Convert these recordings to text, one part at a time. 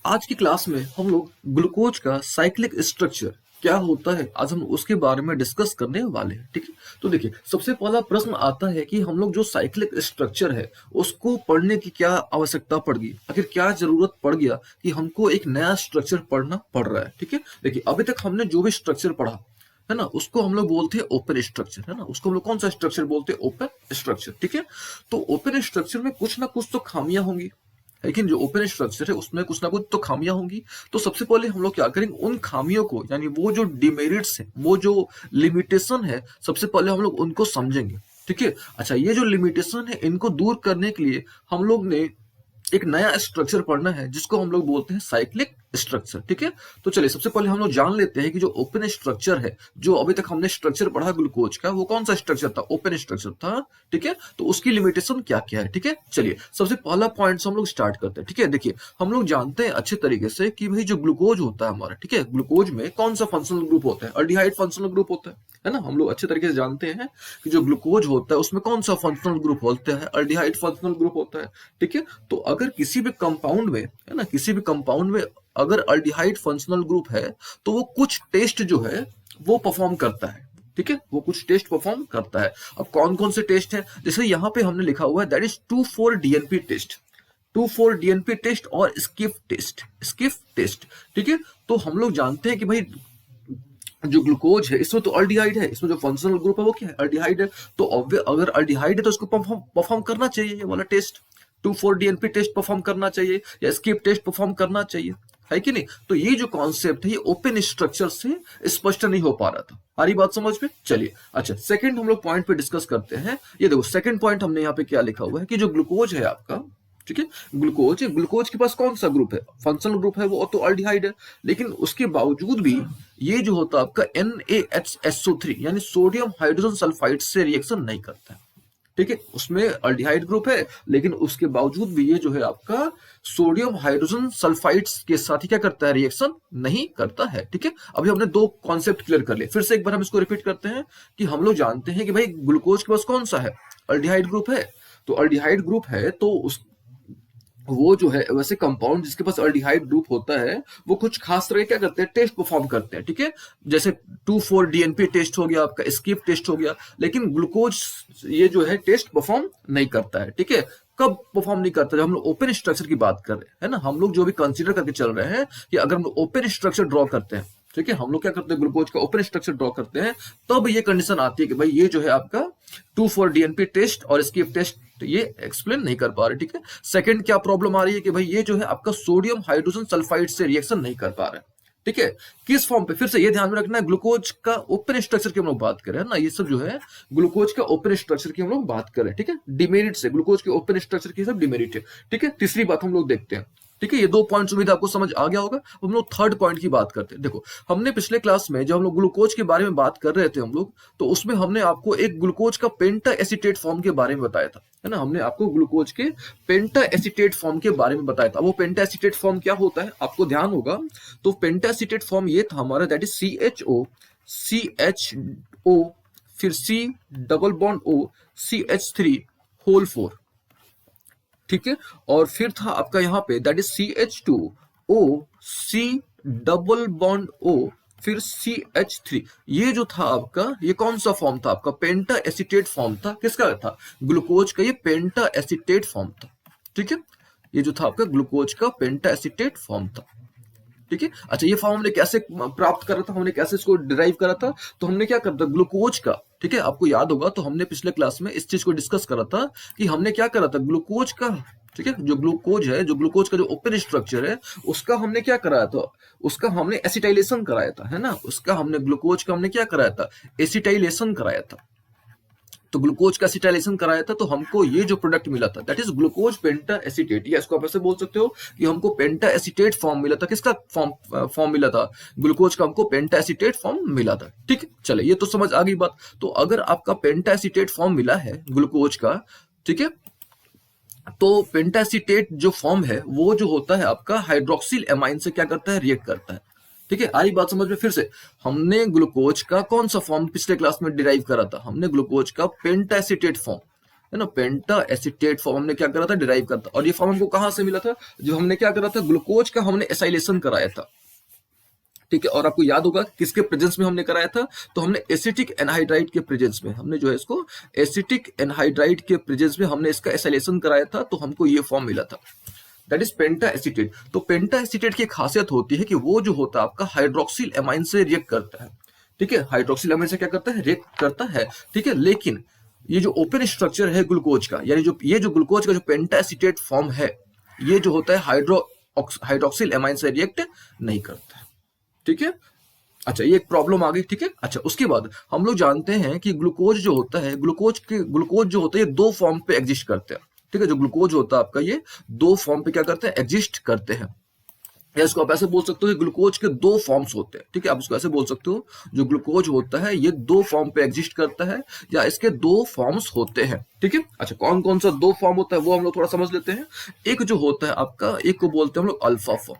आज की क्लास में हम लोग ग्लूकोज का साइक्लिक स्ट्रक्चर क्या होता है, आज हम उसके बारे में डिस्कस करने वाले हैं। ठीक है, तो देखिए सबसे पहला प्रश्न आता है कि हम लोग जो साइक्लिक स्ट्रक्चर है उसको पढ़ने की क्या आवश्यकता पड़ गई, आखिर क्या जरूरत पड़ गया कि हमको एक नया स्ट्रक्चर पढ़ना पड़ रहा है। ठीक है, देखिए अभी तक हमने जो भी स्ट्रक्चर पढ़ा है ना, उसको हम लोग बोलते हैं ओपन स्ट्रक्चर, है ना। उसको हम लोग कौन सा स्ट्रक्चर बोलते हैं? Open structure. ठीक है, तो ओपन स्ट्रक्चर में कुछ ना कुछ तो खामियां होंगी, लेकिन जो ओपन स्ट्रक्चर है उसमें कुछ ना कुछ तो खामियां होंगी। तो सबसे पहले हम लोग क्या करेंगे, उन खामियों को, यानी वो जो डिमेरिट्स है, वो जो लिमिटेशन है, सबसे पहले हम लोग उनको समझेंगे। ठीक है, अच्छा ये जो लिमिटेशन है इनको दूर करने के लिए हम लोग ने एक नया स्ट्रक्चर पढ़ना है जिसको हम लोग बोलते हैं साइक्लिक स्ट्रक्चर। ठीक है, तो चलिए सबसे पहले हम लोग जान लेते हैं कि जो ओपन स्ट्रक्चर है, जो अभी तक हमने स्ट्रक्चर पढ़ा ग्लूकोज का, वो कौन सा स्ट्रक्चर था? ओपन स्ट्रक्चर था। ठीक है, तो उसकी लिमिटेशन क्या क्या है। ठीक है, चलिए सबसे पहला पॉइंट से हम लोग स्टार्ट करते हैं। ठीक है, देखिए हम लोग जानते हैं अच्छे तरीके से कि भाई जो ग्लूकोज होता है हमारा, ठीक है, ग्लूकोज में कौन सा फंक्शनल ग्रुप होता है? अल्डिहाइड फंक्शनल ग्रुप होता है ना। हम लोग अच्छे तरीके से जानते हैं कि जो ग्लूकोज होता है उसमें कौन सा फंक्शनल ग्रुप होता है? अल्डिहाइड फंक्शनल ग्रुप होता है। ठीक है, तो अगर किसी भी कंपाउंड में, है ना, किसी भी कंपाउंड में अगर अल्डिहाइड फंक्शनल ग्रुप है तो वो कुछ टेस्ट जो है वो परफॉर्म करता है। ठीक है, वो कुछ टेस्ट परफॉर्म करता है। अब कौन कौन से टेस्ट हैं? जैसे यहाँ पे हमने लिखा हुआ है that is 2,4-DNP test, 2,4-DNP test और स्किप टेस्ट, स्किप टेस्ट। ठीक है, तो हम लोग जानते हैं कि भाई जो ग्लूकोज है इसमें तो अल्डिहाइड है, इसमें जो फंक्शनल ग्रुप है वो क्या है? अल्डिहाइड है। तो अगर अल्डिहाइड है तो उसको परफॉर्म करना चाहिए ये वाला टेस्ट, 2,4-DNP टेस्ट परफॉर्म करना चाहिए या स्किप टेस्ट परफॉर्म करना चाहिए, है कि नहीं। तो ये जो कॉन्सेप्ट है ये ओपन स्ट्रक्चर से स्पष्ट नहीं हो पा रहा था। आ रही बात समझ में? चलिए अच्छा सेकंड हम लोग पॉइंट पे डिस्कस करते हैं। ये देखो सेकंड पॉइंट हमने यहाँ पे क्या लिखा हुआ है कि जो ग्लूकोज है आपका, ठीक है, ग्लूकोज है, ग्लूकोज के पास कौन सा ग्रुप है? फंक्शनल ग्रुप है, वो तो अल्डिहाइड है। लेकिन उसके बावजूद भी ये जो होता है आपका NaHSO3 यानी सोडियम हाइड्रोजन सल्फाइड से रिएक्शन नहीं करता है। ठीक है, उसमें अल्डिहाइड ग्रुप है लेकिन उसके बावजूद भी ये जो है आपका सोडियम हाइड्रोजन सल्फाइड्स के साथ ही क्या करता है? रिएक्शन नहीं करता है। ठीक है, अभी हमने दो कॉन्सेप्ट क्लियर कर लिए, फिर से एक बार हम इसको रिपीट करते हैं कि हम लोग जानते हैं कि भाई ग्लूकोज के पास कौन सा है? अल्डिहाइड ग्रुप है। तो अल्डिहाइड ग्रुप है तो उस वो जो है वैसे कंपाउंड जिसके पास अल्डिहाइड ग्रुप होता है वो कुछ खास तरह के क्या करते हैं? टेस्ट परफॉर्म करते हैं। ठीक है, जैसे 2,4-DNP टेस्ट हो गया आपका, स्किप टेस्ट हो गया, लेकिन ग्लूकोज ये जो है टेस्ट परफॉर्म नहीं करता है। ठीक है, कब परफॉर्म नहीं करता? जब हम लोग ओपन स्ट्रक्चर की बात कर रहे हैं, है ना, हम लोग जो भी कंसीडर करके चल रहे हैं कि अगर हम लोग ओपन स्ट्रक्चर ड्रॉ करते हैं, ठीक है, हम लोग क्या करते हैं? ग्लूकोज का ओपन स्ट्रक्चर ड्रॉ करते हैं, तब ये कंडीशन आती है कि भाई ये जो है आपका 2,4-DNP टेस्ट और स्किप टेस्ट ये एक्सप्लेन नहीं कर पा रहे। ठीक है, सेकंड क्या प्रॉब्लम आ रही है कि भाई ये जो है आपका सोडियम हाइड्रोजन सल्फाइड से रिएक्शन नहीं कर पा रहे। ठीक है, किस फॉर्म पे? फिर से ये ध्यान में रखना है, ग्लूकोज का ओपन स्ट्रक्चर की हम लोग बात करें ना, ये सब जो है ग्लूकोज का ओपन स्ट्रक्चर की हम लोग बात करें। ठीक है, डिमेरिट से ग्लूकोज के ओपन स्ट्रक्चर की सब डिमेरिट है। ठीक है, तीसरी बात हम लोग देखते हैं। ठीक है, ये दो पॉइंट उम्मीद आपको समझ आ गया होगा। हम लोग थर्ड पॉइंट की बात करते हैं। देखो हमने पिछले क्लास में जब हम लोग ग्लूकोज के बारे में बात कर रहे थे हम लोग, तो उसमें हमने आपको एक ग्लूकोज का पेंटा एसीटेट फॉर्म के बारे में बताया था, है ना। हमने आपको ग्लूकोज के पेंटा एसीटेट फॉर्म के बारे में बताया था। वो पेंटा एसीटेट फॉर्म क्या होता है आपको ध्यान होगा, तो पेंटा एसीटेट फॉर्म ये था हमारा, दैट इज CHO फिर C double bond O CH3 whole 4। ठीक है, और फिर था आपका यहाँ पे that is CH2O C double bond O फिर CH3। ये जो था आपका, ये कौन सा फॉर्म था आपका? पेंटा एसीटेट फॉर्म था। किसका था? ग्लूकोज का। ये पेंटा एसीटेट फॉर्म था। ठीक है, ये जो था आपका ग्लूकोज का पेंटा एसीटेट फॉर्म था। ठीक है, अच्छा ये फॉर्म हमने कैसे प्राप्त करा था, हमने कैसे इसको डिराइव करा था? तो हमने क्या करा था ग्लूकोज का, ठीक है, आपको याद होगा तो हमने पिछले क्लास में इस चीज को डिस्कस करा था कि हमने क्या करा था ग्लूकोज का, ठीक है, जो ग्लूकोज है, जो ग्लूकोज का जो ओपन स्ट्रक्चर है उसका हमने क्या कराया था? उसका हमने एसिटाइलेशन कराया था, है ना। उसका हमने ग्लूकोज का हमने क्या कराया था? एसिटाइलेशन कराया था। तो ग्लूकोज का एसिटाइलेशन कराया था तो हमको ये जो प्रोडक्ट मिला था that is glucose penta acetate, या इसको आप ऐसे बोल सकते हो कि हमको पेंटा एसीटेट फॉर्म मिला था। किसका फॉर्म मिला था? ग्लूकोज का हमको पेंटा एसीटेट फॉर्म मिला था। ठीक है, चले ये तो समझ आ गई बात। तो अगर आपका पेंटा एसीटेट फॉर्म मिला है ग्लूकोज का, ठीक है, तो पेंटा एसीटेट जो फॉर्म है वो जो होता है आपका हाइड्रोक्सिल एमाइन से क्या करता है? रिएक्ट करता है। ठीक है, आई बात समझ में? फिर से हमने ग्लूकोज का कौन सा फॉर्म पिछले क्लास में डिराइव करा था? हमने ग्लूकोज का पेंटा एसीटेट फॉर्म, है ना, पेंटा एसिटेट फॉर्म हमने क्या करा था, डिराइव करा था। और ये फॉर्म हमको कहाँ से मिला था, जो हमने क्या करा था, ग्लूकोज का हमने एसाइलेशन कराया था, ठीक है। और आपको याद होगा किसके प्रेजेंस में हमने कराया था, तो हमने एसिटिक एनहाइड्राइड के प्रेजेंस में, हमने जो है इसको एसिटिक एनहाइड्राइड के प्रेजेंस में हमने इसका एसाइलेशन कराया था, तो हमको ये फॉर्म मिला था, दैट इज पेंटा एसिटेट। तो पेंटा एसिटेट की खासियत होती है कि वो जो होता है आपका हाइड्रोक्सिल एमाइन से रिएक्ट करता है, ठीक है, हाइड्रोक्सिल एमाइन से क्या करता है, रिएक्ट करता है, ठीक है। लेकिन ये जो ओपन स्ट्रक्चर है ग्लूकोज का, यानी जो ये जो ग्लूकोज का जो पेंटा एसिटेट फॉर्म है, ये जो होता है हाइड्रोक्सिल एमाइन से रिएक्ट नहीं करता है, ठीक है। अच्छा, ये एक प्रॉब्लम आ गई, ठीक है। अच्छा, उसके बाद हम लोग जानते हैं कि ग्लूकोज जो होता है, ग्लूकोज जो होता है ये दो फॉर्म पे एग्जिस्ट करते हैं, ठीक है। जो ग्लूकोज होता है आपका, ये दो फॉर्म पे क्या करते हैं, एग्जिस्ट करते हैं। या इसको आप ऐसे बोल सकते हो कि ग्लूकोज के दो फॉर्म्स होते हैं, ठीक है। आप इसको ऐसे बोल सकते हो, जो ग्लूकोज होता है ये दो फॉर्म पे एग्जिस्ट करता है, या इसके दो फॉर्म्स होते हैं, ठीक है। अच्छा, कौन कौन सा दो फॉर्म होता है वो हम लोग थोड़ा समझ लेते हैं। एक जो होता है आपका, एक को बोलते हैं हम लोग अल्फा फॉर्म,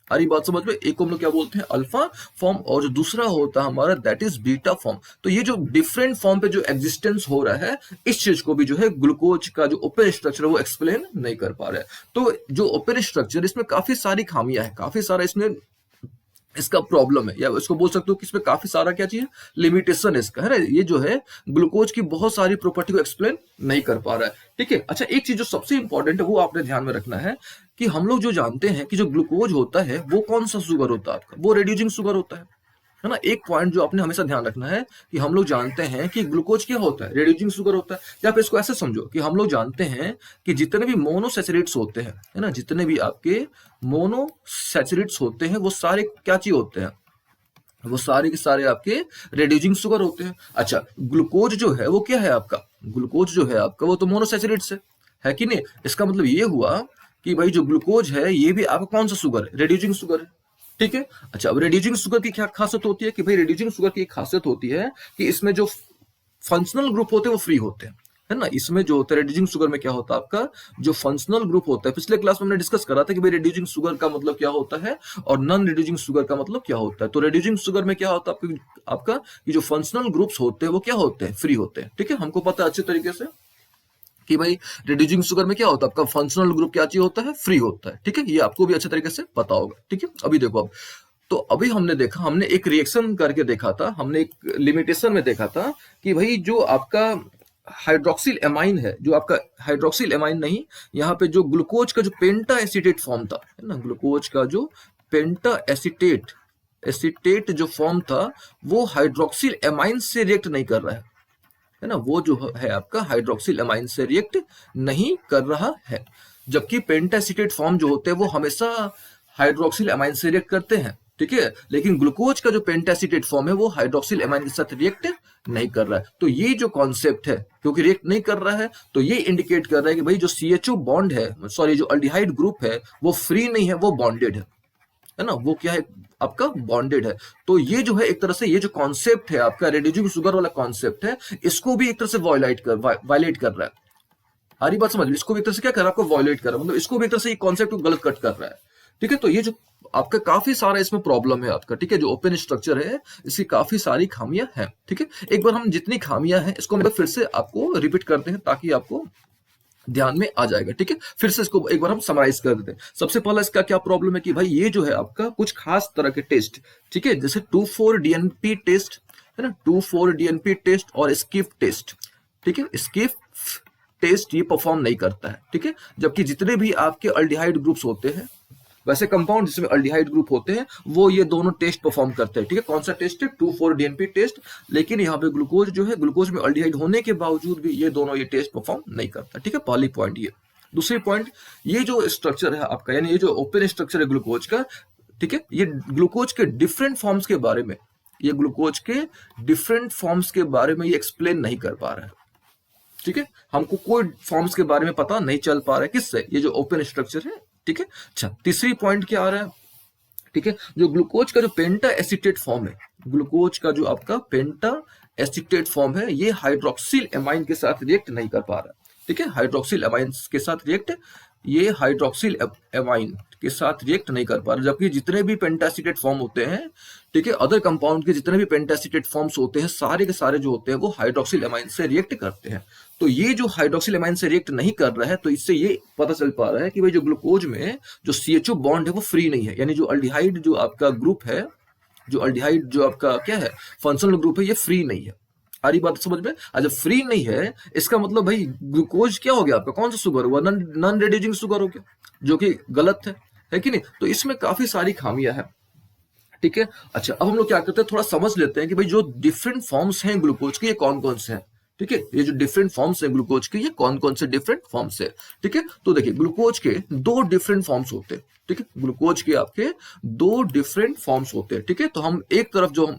हरी बात समझ में, एक को हम लोग क्या बोलते हैं, अल्फा फॉर्म, और जो दूसरा होता है हमारा, दैट इज बीटा फॉर्म। तो ये जो डिफरेंट फॉर्म पे जो एग्जिस्टेंस हो रहा है, इस चीज को भी जो है ग्लूकोज का जो ओपन स्ट्रक्चर है वो एक्सप्लेन नहीं कर पा रहा है। तो जो ओपन स्ट्रक्चर, इसमें काफी सारी खामियां हैं, काफी सारा इसमें इसका प्रॉब्लम है, या इसको बोल सकते हो कि इसमें काफी सारा क्या चीज लिमिटेशन है इसका, है ना। ये जो है ग्लूकोज की बहुत सारी प्रॉपर्टी को एक्सप्लेन नहीं कर पा रहा है, ठीक है। अच्छा, एक चीज जो सबसे इंपॉर्टेंट है वो आपने ध्यान में रखना है कि हम लोग जो जानते हैं कि जो ग्लूकोज होता है वो कौन सा शुगर होता है आपका, वो रिड्यूसिंग शुगर होता है ना। एक पॉइंट जो आपने हमेशा ध्यान रखना है कि हम लोग जानते हैं कि ग्लूकोज क्या होता है, रिड्यूसिंग शुगर होता है। या फिर इसको ऐसे समझो कि हम लोग जानते हैं कि जितने भी मोनोसैचुरेट्स होते हैं, है ना, जितने भी आपके मोनोसैचुरेट्स होते हैं वो सारे क्या चीज होते हैं, वो सारे के सारे आपके रिड्यूसिंग शुगर होते हैं। अच्छा, ग्लूकोज जो है वो क्या है आपका, ग्लूकोज जो है आपका वो तो मोनोसैचुरेट्स है कि नहीं। इसका मतलब ये हुआ कि भाई जो ग्लूकोज है ये भी आपका कौन सा शुगर है, रिड्यूसिंग शुगर है, ठीक है। अच्छा, अब रिड्यूसिंग शुगर की क्या खासियत होती है कि भाई रिड्यूसिंग शुगर की खासियत होती है कि इसमें जो फंक्शनल ग्रुप होते हैं वो फ्री होते हैं, है ना। इसमें जो होता है रिड्यूसिंग शुगर में क्या होता है आपका, जो फंक्शनल ग्रुप होता है, पिछले क्लास में हमने डिस्कस करा था कि भाई रिड्यूसिंग शुगर का मतलब क्या होता है और नॉन रिड्यूसिंग शुगर का मतलब क्या होता है। तो रिड्यूसिंग शुगर में क्या होता है आपका ये जो फंक्शनल ग्रुप्स होते हैं वो क्या होते हैं, फ्री होते हैं, ठीक है। हमको पता है अच्छे तरीके से कि भाई रिड्यूसिंग शुगर में क्या होता है आपका फंक्शनल ग्रुप क्या चीज होता है, फ्री होता है, ठीक है। ये आपको भी अच्छे तरीके से पता होगा, ठीक है। अभी देखो, अब तो अभी हमने देखा, हमने एक रिएक्शन करके देखा था, हमने एक लिमिटेशन में देखा था कि भाई जो आपका हाइड्रोक्सिल एमाइन है, जो आपका हाइड्रोक्सिल एमाइन नहीं, यहाँ पे जो ग्लूकोज का जो पेंटा एसिटेट फॉर्म था, है ना, ग्लूकोज का जो पेंटा एसिटेट एसिटेट जो फॉर्म था वो हाइड्रोक्सिल एमाइन से रिएक्ट नहीं कर रहा है ना, वो जो है आपका हाइड्रोक्सिल एमाइन से रिएक्ट नहीं कर रहा है। जबकि पेंटा एसिटेट फॉर्म जो होते हैं वो हमेशा हाइड्रोक्सिल एमाइन से रिएक्ट करते हैं, ठीक है। लेकिन ग्लूकोज का जो पेंटा एसिटेट फॉर्म है वो हाइड्रोक्सिल एमाइन के साथ रिएक्ट नहीं कर रहा है। तो ये जो कॉन्सेप्ट है, क्योंकि रिएक्ट नहीं कर रहा है, तो ये इंडिकेट कर रहा है कि भाई जो CHO बॉन्ड है, सॉरी जो अल्डिहाइड ग्रुप है वो फ्री नहीं है, वो बॉन्डेड है ना, वो क्या है आपका बॉन्डेड है। तो ये जो है एक तरह से ये जो कॉन्सेप्ट है आपका रिड्यूसिंग शुगर वाला कॉन्सेप्ट है, इसको भी एक तरह से वायलेट कर रहा है। हरी बात समझ, इसको भी एक तरह से क्या कर रहा है, आपको वायलेट कर रहा है, मतलब इसको भी एक तरह से ये कॉन्सेप्ट को गलत कट कर रहा है, ठीक है। तो ये जो आपका काफी सारा इसमें प्रॉब्लम है आपका, ठीक है। जो ओपन स्ट्रक्चर है इसकी काफी सारी खामियां हैं, ठीक है। एक बार हम जितनी खामियां हैं इसको मतलब फिर से आपको रिपीट करते हैं ताकि आपको ध्यान में आ जाएगा, ठीक है। फिर से इसको एक बार हम समराइज कर देते हैं। सबसे पहला इसका क्या प्रॉब्लम है कि भाई ये जो है आपका कुछ खास तरह के टेस्ट, ठीक है, जैसे 2,4-DNP टेस्ट, है ना, 2,4-DNP टेस्ट और स्किप टेस्ट, ठीक है। स्किप टेस्ट ये परफॉर्म नहीं करता है, ठीक है। जबकि जितने भी आपके अल्डिहाइड ग्रुप्स होते हैं, वैसे कंपाउंड जिसमें अल्डिहाइड ग्रुप होते हैं वो ये दोनों टेस्ट परफॉर्म करते हैं, ठीक है। कौन सा टेस्ट है, 2,4-DNP टेस्ट। लेकिन यहाँ पे ग्लूकोज जो है, ग्लूकोज में अल्डिहाइड होने के बावजूद भी ये दोनों ये टेस्ट परफॉर्म नहीं करता, ठीक है। पहली पॉइंट ये। दूसरी पॉइंट, ये जो स्ट्रक्चर है आपका, यानी ये जो ओपन स्ट्रक्चर है ग्लूकोज का, ठीक है, ये ग्लूकोज के डिफरेंट फॉर्म्स के बारे में, ये ग्लूकोज के डिफरेंट फॉर्म्स के बारे में ये एक्सप्लेन नहीं कर पा रहा है, ठीक है। हमको कोई फॉर्म्स के बारे में पता नहीं चल पा रहा है, किससे, ये जो ओपन स्ट्रक्चर है, ठीक है। अच्छा, तीसरी पॉइंट क्या आ रहा है, ठीक है, जो ग्लूकोज का जो पेंटा एसिटेट फॉर्म है, ग्लूकोज का जो आपका पेंटा एसिटेट फॉर्म है, ये हाइड्रोक्सिल एमाइन के साथ रिएक्ट नहीं कर पा रहा है, ठीक है, हाइड्रोक्सिल एमाइन के साथ रिएक्ट ये हाइड्रोक्सिल एमाइन के साथ रिएक्ट नहीं कर पा रहा, जबकि जितने भी पेंटासीटेट फॉर्म होते हैं, ठीक है, अदर कंपाउंड के जितने भी पेंटासीटेट फॉर्म्स होते हैं सारे के सारे जो होते हैं वो हाइड्रोक्सिल एमाइन से रिएक्ट करते हैं। तो ये जो हाइड्रोक्सिल एमाइन से रिएक्ट नहीं कर रहा है, तो इससे ये पता चल पा रहा है कि भाई जो ग्लूकोज में जो CHO बॉन्ड है वो फ्री नहीं है, यानी जो अल्डिहाइड जो आपका ग्रुप है, जो अल्डिहाइड जो आपका क्या है फंक्शनल ग्रुप है, ये फ्री नहीं है। आ रही बात समझ में? अच्छा, फ्री नहीं है इसका मतलब भाई ग्लूकोज क्या हो गया आपका, कौन सा शुगर हुआ, नॉन रिड्यूसिंग शुगर हो गया, जो कि गलत है कि नहीं? तो इसमें काफी सारी खामियां हैं, ठीक है। अच्छा, अब हम लोग क्या करते हैं, थोड़ा समझ लेते हैं कि भाई जो डिफरेंट फॉर्म्स हैं ग्लूकोज के, ये कौन कौन से हैं, ठीक है। ये जो डिफरेंट फॉर्म्स हैं ग्लूकोज के, ये कौन कौन से डिफरेंट फॉर्म्स है, ठीक है। तो देखिए, ग्लूकोज के दो डिफरेंट फॉर्म्स होते हैं, ठीक है। ग्लूकोज के आपके दो डिफरेंट फॉर्म्स होते हैं, ठीक है। तो हम एक तरफ जो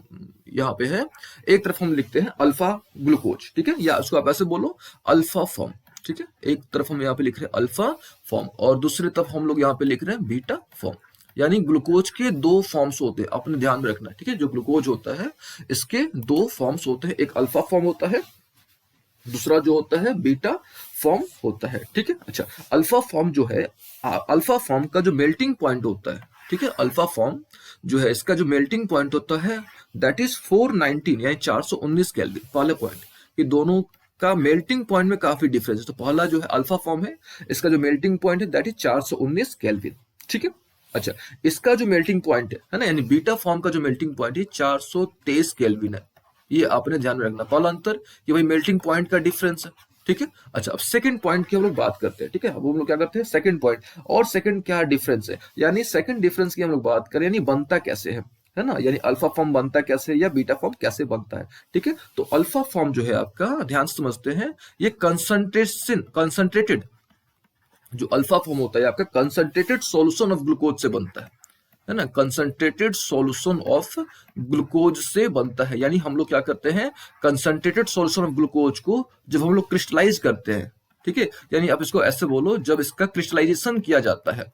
यहाँ पे है, एक तरफ हम लिखते हैं अल्फा ग्लूकोज, ठीक है, या उसको आप ऐसे बोलो अल्फा फॉर्म, ठीक है। एक तरफ हम यहाँ पे लिख रहे हैं अल्फा फॉर्म और दूसरी तरफ हम लोग यहाँ पे लिख रहे हैं बीटा फॉर्म, यानी ग्लूकोज के दो फॉर्म्स होते हैं, अपने ध्यान में रखना है, ठीक है। जो ग्लूकोज होता है इसके दो फॉर्म्स होते हैं, एक अल्फा फॉर्म होता है, दूसरा जो होता है बीटा फॉर्म होता है, ठीक है। अच्छा, अल्फा फॉर्म जो है, अल्फा फॉर्म का जो मेल्टिंग पॉइंट होता है, ठीक है, अल्फा फॉर्म जो है इसका जो मेल्टिंग पॉइंट होता है दैट इज 419 यानी 419 केल्विन, पहले पॉइंट। ये दोनों का मेल्टिंग पॉइंट में काफी डिफरेंस है। तो पहला जो है अल्फा फॉर्म है, इसका जो मेल्टिंग पॉइंट है दैट इज 419 केल्विन, ठीक है। अच्छा, इसका जो मेल्टिंग पॉइंट है ना, यानी बीटा फॉर्म का जो मेल्टिंग पॉइंट है 423 केल्विन है। ये आपने ध्यान में रखना, पहला अंतर ये भाई मेल्टिंग पॉइंट का डिफरेंस है, ठीक है। अच्छा, अब सेकंड पॉइंट की हम लोग बात करते हैं, ठीक है। अब हम लोग क्या करते हैं, सेकंड पॉइंट और सेकंड क्या डिफरेंस है, यानी सेकंड डिफरेंस की हम लोग बात करें, यानी बनता कैसे है ना, यानी अल्फा फॉर्म बनता कैसे या बीटा फॉर्म कैसे बनता है, ठीक है। तो अल्फा फॉर्म जो है आपका, ध्यान से समझते हैं, ये कंसंट्रेटेड जो अल्फा फॉर्म होता है आपका कंसंट्रेटेड सॉल्यूशन ऑफ ग्लूकोज से बनता है ना, कंसंट्रेटेड सॉल्यूशन ऑफ ग्लूकोज से बनता है। यानी हम लोग क्या करते हैं, कंसंट्रेटेड सॉल्यूशन ऑफ ग्लूकोज को जब हम लोग क्रिस्टलाइज करते हैं, ठीक है, यानी आप इसको ऐसे बोलो, जब इसका क्रिस्टलाइजेशन किया जाता है,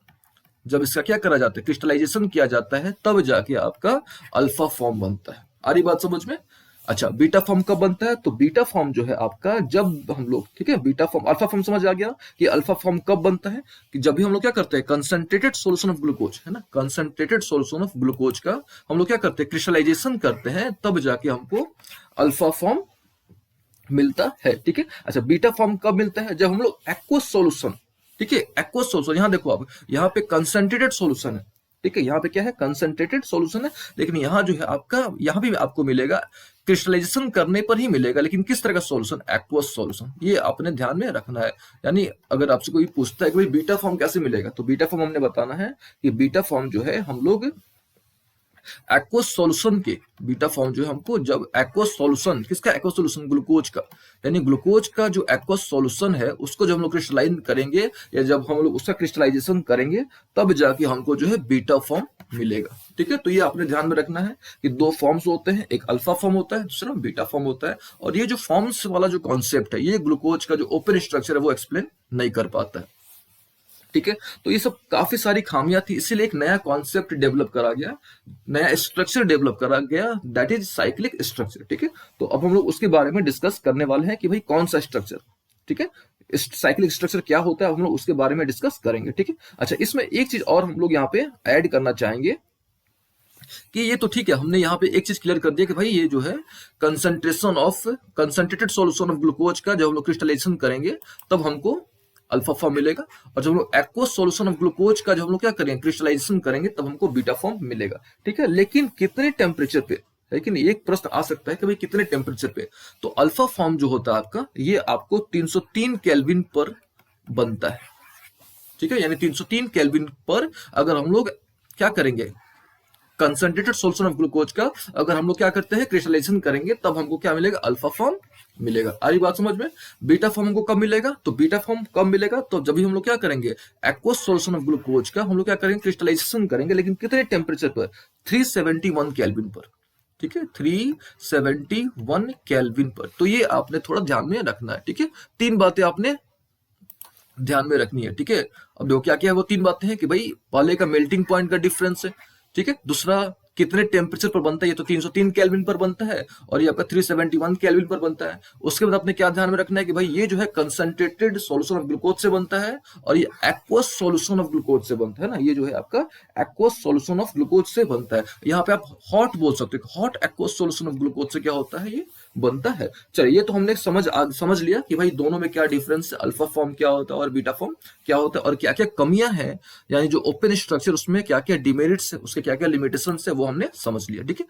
जब इसका क्या करा जाता है, क्रिस्टलाइजेशन किया जाता है, तब जाके आपका अल्फा फॉर्म बनता है। आ रही बात समझ में? अच्छा, बीटा फॉर्म कब बनता है, तो बीटा फॉर्म जो है आपका, जब हम लोग, ठीक है, बीटा फॉर्म, अल्फा फॉर्म समझ आ गया कि अल्फा फॉर्म कब बनता है, कि जब भी हम लोग क्या करते हैं, कंसंट्रेटेड सॉल्यूशन ऑफ ग्लूकोज, है ना, कंसंट्रेटेड सॉल्यूशन ऑफ ग्लूकोज का हम लोग क्या करते हैं, क्रिस्टलाइजेशन करते हैं, तब जाके हमको अल्फा फॉर्म मिलता है, ठीक है। अच्छा, बीटा फॉर्म कब मिलता है, जब हम लोग एक्वस सॉल्यूशन, ठीक है, एक्वस सॉल्यूशन, यहां देखो आप, यहाँ पे कंसंट्रेटेड सॉल्यूशन है, ठीक है, यहाँ पे क्या है, कंसंट्रेटेड सॉल्यूशन है, लेकिन यहाँ जो है आपका, यहाँ भी आपको मिलेगा, क्रिस्टलाइजेशन करने पर ही मिलेगा, लेकिन किस तरह का सॉल्यूशन, एक्वस सॉल्यूशन, ये अपने ध्यान में रखना है। यानी अगर आपसे कोई पूछता है कि भाई बीटा फॉर्म कैसे मिलेगा, तो बीटा फॉर्म हमने बताना है कि बीटा फॉर्म जो है हम लोग एक्वस सॉल्यूशन के, बीटा फॉर्म जो है हमको, जब एक्वस सॉल्यूशन, किसका एक्वस सॉल्यूशन, ग्लूकोज का, यानी ग्लूकोज का जो एक्वस सॉल्यूशन है उसको जब हम लोग क्रिस्टलाइज करेंगे, या जब हम लोग उसका क्रिस्टलाइजेशन करेंगे, तब जाके हमको जो है बीटा फॉर्म मिलेगा, ठीक है। तो ये आपने ध्यान में रखना है कि दो फॉर्म्स होते हैं, एक अल्फा फॉर्म होता है, दूसरा बीटा फॉर्म होता है, और ये जो फॉर्म्स वाला जो कॉन्सेप्ट है, ये ग्लूकोज का जो ओपन स्ट्रक्चर है वो एक्सप्लेन नहीं कर पाता है, ठीक है। तो ये सब काफी सारी खामियां थी, इसीलिए एक नया कॉन्सेप्ट डेवलप करा गया, नया स्ट्रक्चर डेवलप करा गया, दैट इज साइक्लिक स्ट्रक्चर, ठीक है। तो अब हम लोग उसके बारे में डिस्कस करने वाले हैं कि भाई कौन सा स्ट्रक्चर, ठीक है, साइक्लिक स्ट्रक्चर क्या होता है, हम लोग उसके बारे में डिस्कस करेंगे, ठीक है। अच्छा, इसमें एक चीज और हम लोग यहाँ पे ऐड करना चाहेंगे कि ये तो ठीक है, हमने यहाँ पे एक चीज क्लियर कर दिया कि भाई ये जो है concentration of concentrated solution of glucose का जब हम लोग क्रिस्टलाइजेशन करेंगे तब हमको अल्फा फॉर्म मिलेगा, और जब हम लोग एक्वस सॉल्यूशन ऑफ ग्लूकोज का जब हम लोग क्या करेंगे, क्रिस्टलाइजेशन करेंगे, तब हमको बीटा फॉर्म मिलेगा, ठीक है। लेकिन कितने टेम्परेचर पे, लेकिन एक प्रश्न आ सकता है कि भाई कितने टेम्परेचर पे, तो अल्फा फॉर्म जो होता है आपका, ये आपको 303 केल्विन पर बनता है, ठीक है, यानी 303 केल्विन पर अगर हम लोग क्या करेंगे, कंसंट्रेटेड सॉल्यूशन ऑफ ग्लूकोज का अगर हम लोग क्या करते हैं, क्रिस्टलाइजेशन करेंगे, तब हमको क्या मिलेगा, अल्फा फॉर्म मिलेगा। आ रही बात समझ में? बीटा फॉर्म हमको कब मिलेगा, तो बीटा फॉर्म कब मिलेगा, तो जब भी हम लोग क्या करेंगे, एक्वस सॉल्यूशन ऑफ ग्लूकोज का हम लोग क्या करेंगे, क्रिस्टलाइजेशन करेंगे, लेकिन कितने टेम्परेचर पर, 371 केल्विन पर, ठीक है, 371 केल्विन पर। तो ये आपने थोड़ा ध्यान में रखना है, ठीक है, तीन बातें आपने ध्यान में रखनी है, ठीक है। अब देखो क्या क्या है वो तीन बातें हैं कि भाई पहले का मेल्टिंग पॉइंट का डिफरेंस है, ठीक है, दूसरा कितने टेम्परेचर पर बनता है, ये तो 303 केल्विन पर बनता है और ये आपका 371 केल्विन पर बनता है। उसके बाद आपने क्या ध्यान में रखना है कि भाई ये जो है कंसंट्रेटेड सॉल्यूशन ऑफ ग्लूकोज से बनता है और ये एक्वस सॉल्यूशन ऑफ ग्लूकोज से बनता है ना, ये जो है आपका एक्वस सॉल्यूशन ऑफ ग्लूकोज से बनता है। यहाँ पे आप हॉट बोल सकते हो, hot aqueous solution of glucose से क्या होता है, ये बनता है। चलिए ये तो हमने समझ लिया कि भाई दोनों में क्या डिफरेंस है, अल्फा फॉर्म क्या होता है और बीटा फॉर्म क्या होता है और क्या क्या कमियां हैं, यानी जो ओपन स्ट्रक्चर उसमें क्या क्या डिमेरिट्स है, उसके क्या क्या लिमिटेशंस है, वो हमने समझ लिया। ठीक है।